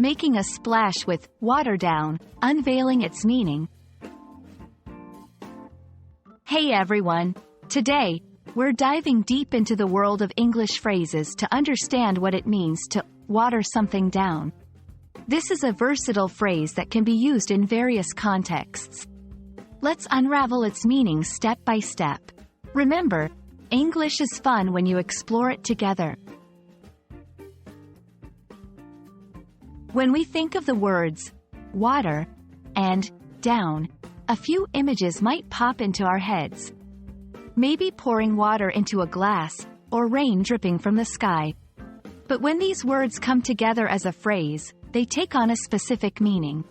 making a splash with water down, unveiling its meaning. Hey everyone! Today, we're diving deep into the world of English phrases to understand what it means to water something down. This is a versatile phrase that can be used in various contexts. Let's unravel its meaning step by step. Remember, English is fun when you explore it together. When we think of the words water and down, a few images might pop into our heads. Maybe pouring water into a glass, or rain dripping from the sky. But when these words come together as a phrase, they take on a specific meaning.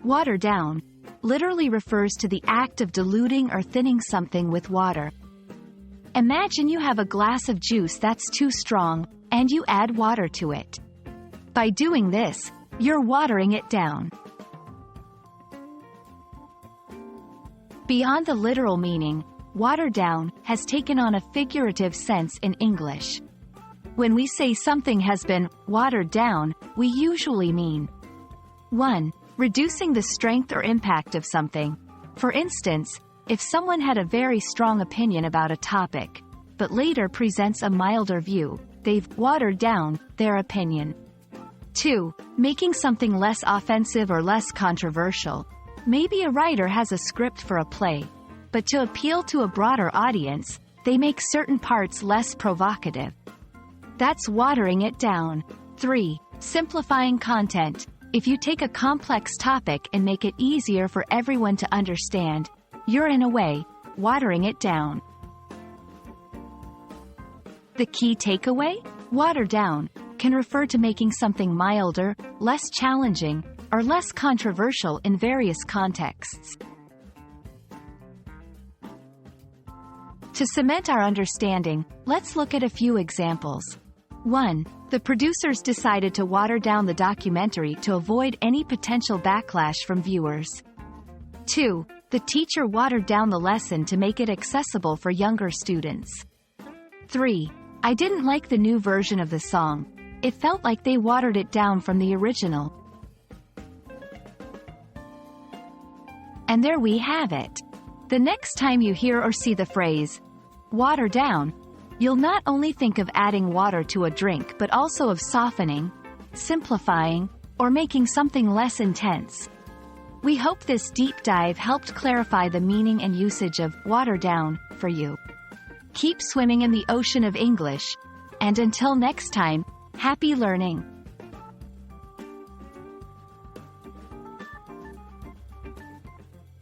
Water down literally refers to the act of diluting or thinning something with water. Imagine you have a glass of juice that's too strong, and you add water to it. By doing this, you're watering it down. Beyond the literal meaning, water down has taken on a figurative sense in English. When we say something has been watered down, we usually mean 1. Reducing the strength or impact of something. For instance, if someone had a very strong opinion about a topic, but later presents a milder view, they've watered down their opinion. 2. Making something less offensive or less controversial. Maybe a writer has a script for a play, but to appeal to a broader audience, they make certain parts less provocative. That's watering it down. 3. Simplifying content. If you take a complex topic and make it easier for everyone to understand, you're in a way watering it down. The key takeaway? Water down can refer to making something milder, less challenging, or less controversial in various contexts. To cement our understanding, let's look at a few examples. 1. The producers decided to water down the documentary to avoid any potential backlash from viewers. 2. The teacher watered down the lesson to make it accessible for younger students. 3. I didn't like the new version of the song. It felt like they watered it down from the original. And there we have it. The next time you hear or see the phrase, water down, you'll not only think of adding water to a drink but also of softening, simplifying, or making something less intense. We hope this deep dive helped clarify the meaning and usage of water down for you. Keep swimming in the ocean of English, and until next time, happy learning!